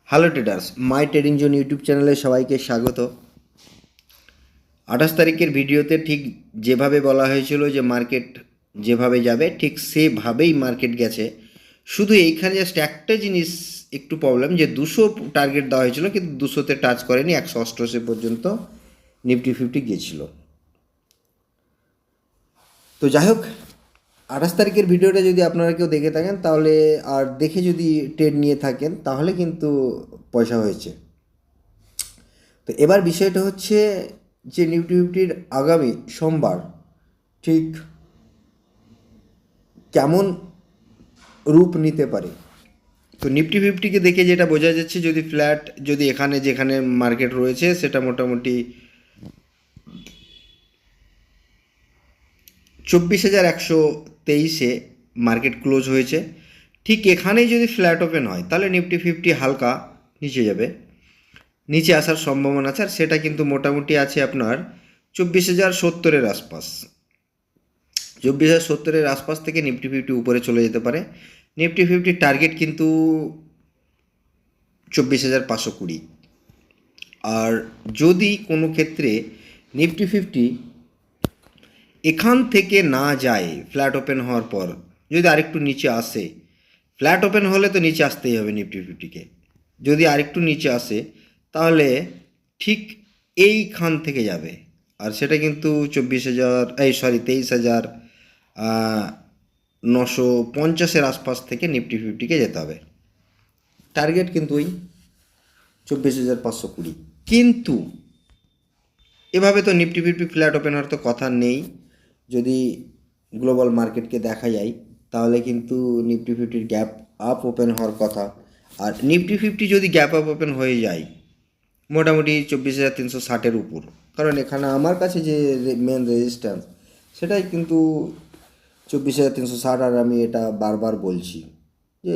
Hello traders, মাই trading zone YouTube চ্যানেলে সবাইকে স্বাগত। 28 তারিখের ভিডিওতে ঠিক যেভাবে বলা হয়েছিল যে মার্কেট যেভাবে যাবে ঠিক সেভাবেই মার্কেট গেছে। শুধু এইখানে জাস্ট একটা জিনিস একটু প্রবলেম, যে 200 টার্গেট দেওয়া হয়েছিল কিন্তু 200-তে টাচ করেনি, 188 পর্যন্ত নিফটি ফিফটি গিয়েছিল। তো যাই হোক, 28 তারিখের ভিডিওটা যদি আপনারা কেউ দেখে থাকেন তাহলে, আর দেখে যদি ট্রেড নিয়ে থাকেন তাহলে কিন্তু পয়সা হয়েছে। তো এবার বিষয়টা হচ্ছে যে নিফটি ফিফটির আগামী সোমবার ঠিক কেমন রূপ নিতে পারে। তো নিফটি ফিফটিকে দেখে যেটা বোঝা যাচ্ছে, যদি ফ্ল্যাট, যদি এখানে যেখানে মার্কেট রয়েছে সেটা মোটামুটি 24,123-এ মার্কেট ক্লোজ হয়েছে, ঠিক এখানেই যদি ফ্ল্যাট ওপেন হয় তাহলে নিফটি ফিফটি হালকা নিচে যাবে, নিচে আসার সম্ভাবনা আছে। আর সেটা কিন্তু মোটামুটি আছে আপনার 24,070-এর আশপাশ। 24,070-এর আশপাশ থেকে নিফটি ফিফটি উপরে চলে যেতে পারে। নিফটি ফিফটির টার্গেট কিন্তু 24,520। আর যদি কোনো ক্ষেত্রে নিফটি ফিফটি এখান থেকে না যায়, ফ্ল্যাট ওপেন হওয়ার পর যদি আরেকটু নিচে আসে, ফ্ল্যাট ওপেন হলে তো নিচে আসতেই হবে নিফটি ফিফটিকে, যদি আরেকটু নিচে আসে তাহলে ঠিক এইখান থেকে যাবে। আর সেটা কিন্তু 23,950-এর আশপাশ থেকে নিফটি ফিফটিকে যেতে হবে। টার্গেট কিন্তু ওই 24,520। কিন্তু এভাবে তো নিফটি ফিফটি ফ্ল্যাট ওপেন হওয়ার তো কথা নেই। যদি গ্লোবাল মার্কেটকে দেখা যায় তাহলে কিন্তু নিফটি ফিফটির গ্যাপ আপ ওপেন হওয়ার কথা। আর নিফটি ফিফটি যদি গ্যাপ আপ ওপেন হয়ে যায় মোটামুটি 24,360-এর উপর, কারণ এখানে আমার কাছে যে মেন রেজিস্ট্যান্স সেটাই কিন্তু 24,360। আর আমি এটা বারবার বলছি যে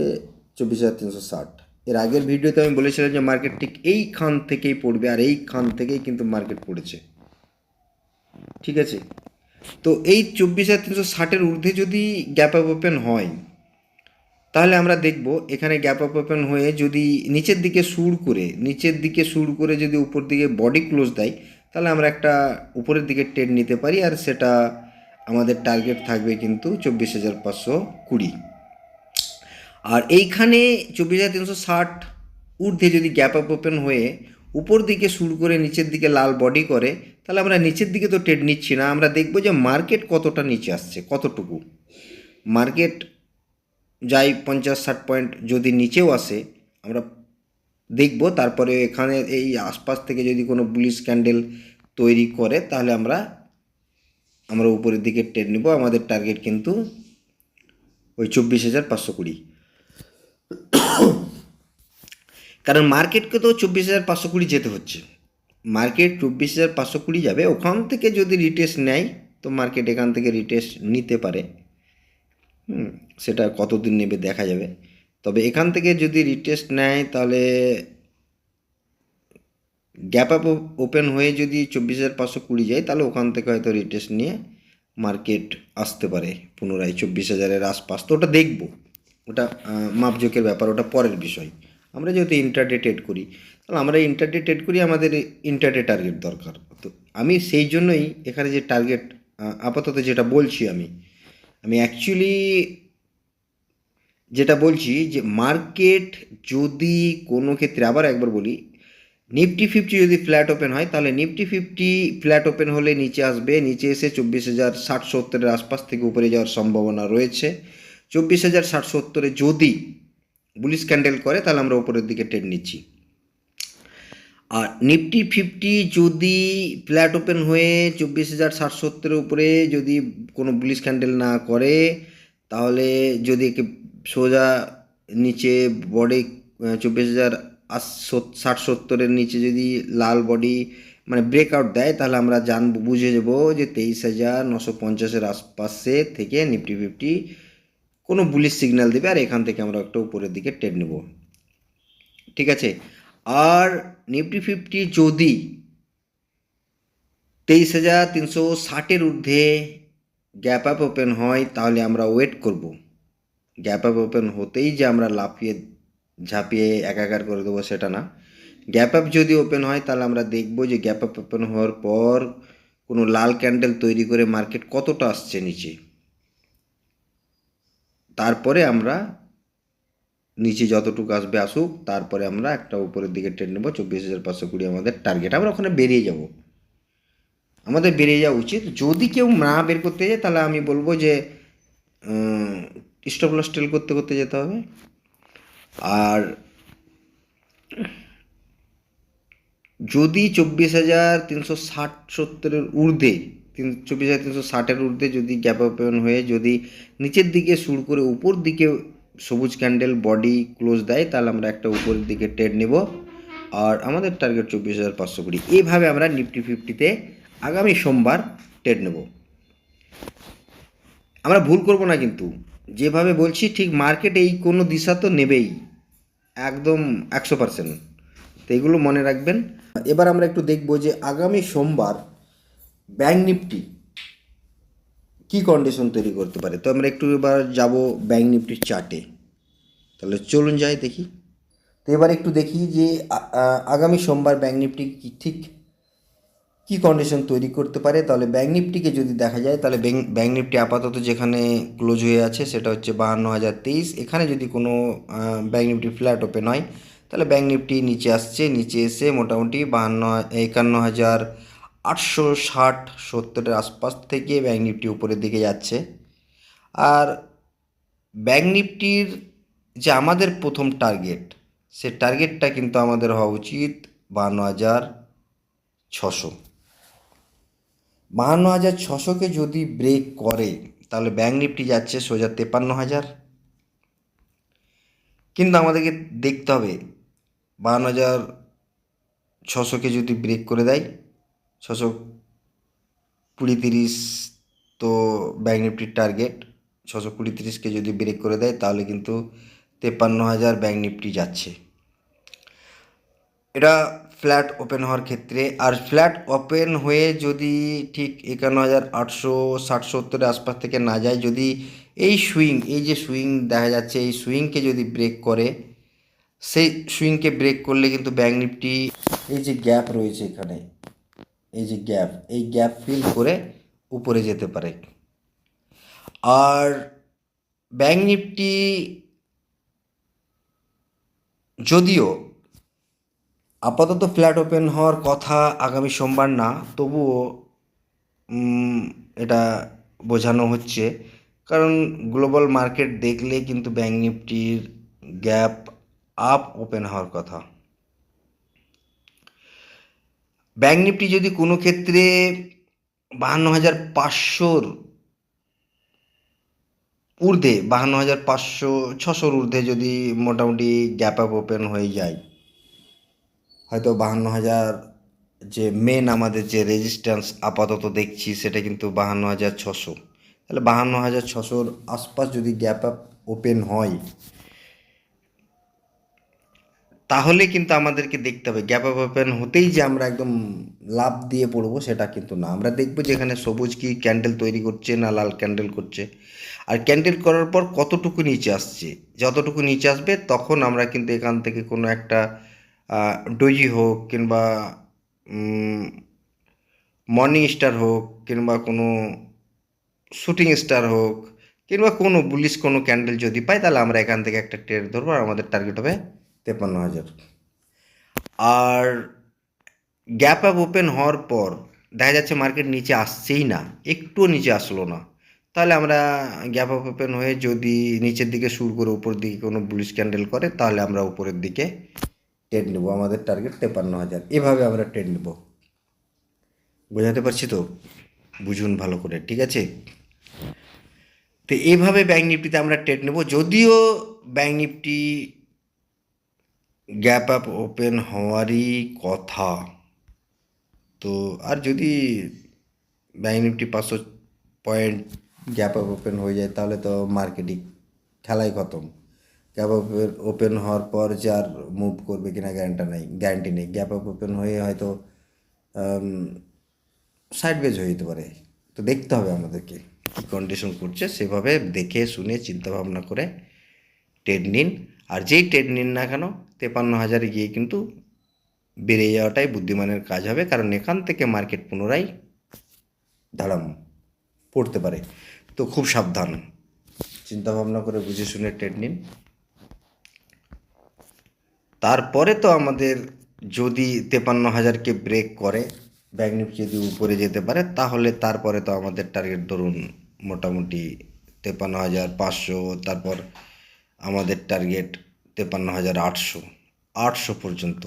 24,360। এর আগের ভিডিওতে আমি বলেছিলাম যে মার্কেট ঠিক এইখান থেকেই পড়বে, আর এইখান থেকেই কিন্তু মার্কেট পড়েছে। ঠিক আছে, তো এই 24,360-এর ঊর্ধ্বে যদি গ্যাপ আপ ওপেন হয় তাহলে আমরা দেখব এখানে গ্যাপ আপ ওপেন হয়ে যদি নিচের দিকে সুর করে যদি উপর দিকে বডি ক্লোজ দেয় তাহলে আমরা একটা উপরের দিকে ট্রেড নিতে পারি। আর সেটা আমাদের টার্গেট থাকবে কিন্তু 24,520। আর এইখানে 24,360 ঊর্ধ্বে যদি গ্যাপ আপ ওপেন হয়ে উপর দিকে শুরু করে নিচের দিকে লাল বডি করে তাহলে আমরা নিচের দিকে তো ট্রেড নিচ্ছি না, আমরা দেখব যে মার্কেট কতটা নিচে আসছে, কতটুকু মার্কেট যাই 50-60 পয়েন্ট যদি নিচেও আসে আমরা দেখব। তারপরে এখানে এই আশপাশ থেকে যদি কোনো বুলিশ ক্যান্ডেল তৈরি করে তাহলে আমরা উপরের দিকে ট্রেড নিব। আমাদের টার্গেট কিন্তু ওই 24,520, কারণ মার্কেটকে তো 24,520 যেতে হচ্ছে। মার্কেট 24,520 যাবে, ওখান থেকে যদি রিটেস্ট নেয় তো মার্কেট এখান থেকে রিটেস্ট নিতে পারে। সেটা কতদিন নেবে দেখা যাবে। তবে এখান থেকে যদি রিটেস্ট নেয় তাহলে গ্যাপ আপ ওপেন হয়ে যদি 24,520 যায় তাহলে ওখান থেকে হয়তো রিটেস্ট নিয়ে মার্কেট আসতে পারে পুনরায় 24,000-এর আশপাশ। তো ওটা দেখব, ওটা মাপজোকের ব্যাপার, ওটা পরের বিষয়। আমরা যেহেতু ইন্টারডে ট্রেড করি তাহলে আমরা ইন্টারডে ট্রেড করি, আমাদের ইন্টারডে টার্গেট দরকার। তো আমি সেই জন্যই এখানে যে টার্গেট আপাতত যেটা বলছি, আমি অ্যাকচুয়ালি যেটা বলছি যে মার্কেট যদি কোনো ক্ষেত্রে, আবার একবার বলি, নিফটি ফিফটি যদি ফ্ল্যাট ওপেন হয় তাহলে নিফটি ফিফটি ফ্ল্যাট ওপেন হলে নিচে আসবে, নিচে এসে 24,060-70-এর আশপাশ থেকে উপরে যাওয়ার সম্ভাবনা রয়েছে। 24,060-70-এ যদি বুলিশ ক্যান্ডেল করে তাহলে আমরা উপরের দিকে ট্রেড নিচ্ছি। আর নিফটি ফিফটি যদি ফ্ল্যাট ওপেন হয়ে 24,060-70-এর উপরে যদি কোনো বুলিশ ক্যান্ডেল না করে তাহলে যদি সোজা নিচে বডি 24,060-70-এর নিচে যদি লাল বডি মানে ব্রেকআউট দেয় তাহলে আমরা বুঝে যাব যে 23,950-এর আশপাশে থেকে নিফটি ফিফটি কোনো বুলিশ সিগন্যাল দেবে, আর এখান থেকে আমরা একটা উপরের দিকে ট্রেড নেব। ঠিক আছে, আর নিফটি ফিফটি যদি 23,360-এর ঊর্ধ্বে গ্যাপ আপ ওপেন হয় তাহলে আমরা ওয়েট করব। গ্যাপ আপ ওপেন হতেই যে আমরা লাফিয়ে ঝাঁপিয়ে একাকার করে দেবো সেটা না। গ্যাপ আপ যদি ওপেন হয় তাহলে আমরা দেখবো যে গ্যাপ আপ ওপেন হওয়ার পর কোনো লাল ক্যান্ডেল তৈরি করে মার্কেট কতটা আসছে নিচে, তারপরে আমরা নিচে যতটুকু আসবে আসুক, তারপরে আমরা একটা উপরের দিকে ট্রেড নেবো। 24,520 আমাদের টার্গেট, আমরা ওখানে বেরিয়ে যাব, আমাদের বেরিয়ে যাওয়া উচিত। যদি কেউ না বের করতে যায় তাহলে আমি বলবো যে স্টপ লস টেল করতে করতে যেতে হবে। আর যদি 24,360-70-এর ঊর্ধ্বে, 24,360-এর ঊর্ধ্বে যদি গ্যাপ ওপেন হয়ে যদি নিচের দিকে শুরু করে উপর দিকে সবুজ ক্যান্ডেল বডি ক্লোজ দেয়, তাহলে আমরা একটা উপরের দিকে ট্রেড নেব। আর আমাদের টার্গেট 24,520। এইভাবে আমরা নিফটি ফিফটিতে আগামী সোমবার ট্রেড নেব। আমরা ভুল করব না কিন্তু, যেভাবে বলছি ঠিক মার্কেট এই কোনো দিশা তো নেবেই, একদম 100%। তো এগুলো মনে রাখবেন। এবার আমরা একটু দেখব যে আগামী সোমবার ব্যাংক নিফটি কী কন্ডিশন তৈরি করতে পারে। তো আমরা একটু এবার যাব ব্যাংক নিফটির চার্টে, তাহলে চলুন যাই দেখি। তো এবার একটু দেখি যে আগামী সোমবার ব্যাংক নিফটি ঠিক কী কন্ডিশন তৈরি করতে পারে। তাহলে ব্যাংক নিফটিকে যদি দেখা যায়, তাহলে ব্যাংক নিফটি আপাতত যেখানে ক্লোজ হয়ে আছে সেটা হচ্ছে 52,023। এখানে যদি কোনো ব্যাংক নিফটি ফ্ল্যাট ওপেন হয় তাহলে ব্যাংক নিফটি নিচে আসছে, নিচে এসে মোটামুটি 51,860-70-এর আশপাশ থেকে ব্যাংক নিফটি উপরের দিকে যাচ্ছে। আর ব্যাংক নিফটির যে আমাদের প্রথম টার্গেট, সে টার্গেটটা কিন্তু আমাদের হওয়া উচিত 52,600। 52,600কে যদি ব্রেক করে তাহলে ব্যাংক নিফটি যাচ্ছে সোজা 53,000। কিন্তু আমাদেরকে দেখতে হবে 52,600কে যদি ব্রেক করে দেয়, 620-30 তো ব্যাংক নিফটির টার্গেট, 620-30কে যদি ব্রেক করে দেয় তাহলে কিন্তু 53,000 ব্যাংক নিফটি যাচ্ছে। এটা ফ্ল্যাট ওপেন হওয়ার ক্ষেত্রে। আর ফ্ল্যাট ওপেন হয়ে যদি ঠিক 51,860-70-এর আশপাশ থেকে না যায়, যদি এই সুইং, এই যে সুইং দেখা যাচ্ছে, এই সুইংকে যদি ব্রেক করে, সেই সুইংকে ব্রেক করলে কিন্তু ব্যাংক নিফটি এই যে গ্যাপ রয়েছে এখানে, এই যে গ্যাপ, এই গ্যাপ ফিল করে উপরে যেতে পারে। আর ব্যাংক নিফটি যদিও আপাতত ফ্ল্যাট ওপেন হওয়ার কথা আগামী সোমবার না, তবুও এটা বোঝানো হচ্ছে, কারণ গ্লোবাল মার্কেট দেখলে কিন্তু ব্যাংক নিফটির গ্যাপ আপ ওপেন হওয়ার কথা। ব্যাংক নিফটি যদি কোনো ক্ষেত্রে 52,500-র ঊর্ধ্বে, 52,500-600-র ঊর্ধ্বে যদি মোটামুটি গ্যাপ আপ ওপেন হয়ে যায়, হয়তো 52,000 যে মেন আমাদের যে রেজিস্ট্যান্স আপাতত দেখছি সেটা কিন্তু 52,600। তাহলে 52,600-র আশপাশ যদি গ্যাপ আপ ওপেন হয় তাহলে কিন্তু আমাদেরকে দেখতে হবে গ্যাপ আপ ওপেন হতেই যে আমরা একদম লাভ দিয়ে পড়বো সেটা কিন্তু না। আমরা দেখবো যে এখানে সবুজ কি ক্যান্ডেল তৈরি করছে না লাল ক্যান্ডেল করছে, আর ক্যান্ডেল করার পর কতটুকু নিচে আসছে। যতটুকু নিচে আসবে তখন আমরা কিন্তু এখান থেকে কোনো একটা ডোজি হোক কিংবা মর্নিং স্টার হোক কিংবা কোনো শুটিং স্টার হোক কিংবা কোনো বুলিশ কোনো ক্যান্ডেল যদি পাই, তাহলে আমরা এখান থেকে একটা ট্রেড ধরবো আর আমাদের টার্গেট হবে 53,000। আর গ্যাপ আপ ওপেন হওয়ার পর দেখা যাচ্ছে মার্কেট নিচে আসছেই না, একটুও নিচে আসলো না, তাহলে আমরা গ্যাপ আপ ওপেন হয়ে যদি নিচের দিকে শুরু করে উপর দিকে কোনো বুলিশ ক্যান্ডেল করে তাহলে আমরা উপরের দিকে ট্রেড নেব, আমাদের টার্গেট 53,000। এভাবে আমরা ট্রেড নেব। বোঝাতে পারছি তো? বুঝুন ভালো করে, ঠিক আছে? তো এইভাবে ব্যাংক নিফটিতে আমরা ট্রেড নেব। যদিও bank Nifty gap up open হওয়ারই কথা, তো আর যদি bank Nifty 500 point gap up open হয়ে যায় তাহলে তো মার্কেটিং খেলাই খতম। গ্যাপ আপ ওপেন হওয়ার পর যে আর মুভ করবে কিনা গ্যারান্টি নেই। গ্যাপ আপ ওপেন হয়ে হয়তো সাইডওয়েজ হয়ে যেতে পারে। তো দেখতে হবে আমাদেরকে কী কন্ডিশন করছে, সেভাবে দেখে শুনে চিন্তা ভাবনা করে ট্রেড নিন। আর যেই ট্রেড নিন না কেন 53,000 গিয়ে কিন্তু বেড়ে যাওয়াটাই বুদ্ধিমানের কাজ হবে, কারণ এখান থেকে মার্কেট পুনরায় দাঁড়াম পড়তে পারে। তো খুব সাবধান, চিন্তাভাবনা করে বুঝে শুনে ট্রেড নিন। তারপরে তো আমাদের যদি 53,000কে ব্রেক করে, ব্যাঙ্ক নিফটি যদি উপরে যেতে পারে, তাহলে তারপরে তো আমাদের টার্গেট ধরুন মোটামুটি 53,500, তারপর আমাদের টার্গেট 53,800 পর্যন্ত।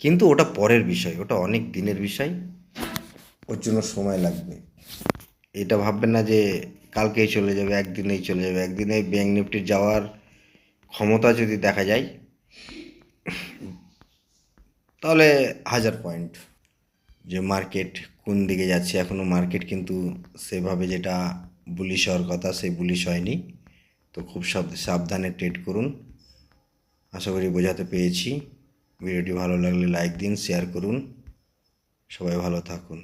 কিন্তু ওটা পরের বিষয়, ওটা অনেক দিনের বিষয়, ওর জন্য সময় লাগবে। এটা ভাববেন না যে কালকেই চলে যাবে, একদিনেই চলে যাবে। একদিনে ব্যাঙ্ক নিফটির যাওয়ার ক্ষমতা যদি দেখা যায় তাহলে 1000 পয়েন্ট। যে মার্কেট কোন দিকে যাচ্ছে, এখনও মার্কেট কিন্তু সেভাবে যেটা বুলিশ হওয়ার কথা সেই বুলিশ হয়নি। তো খুব সাবধানে ট্রেড করুন। আশা করি বোঝাতে পেরেছি। ভিডিওটি ভালো লাগলে লাইক দিন, শেয়ার করুন। সবাই ভালো থাকুন।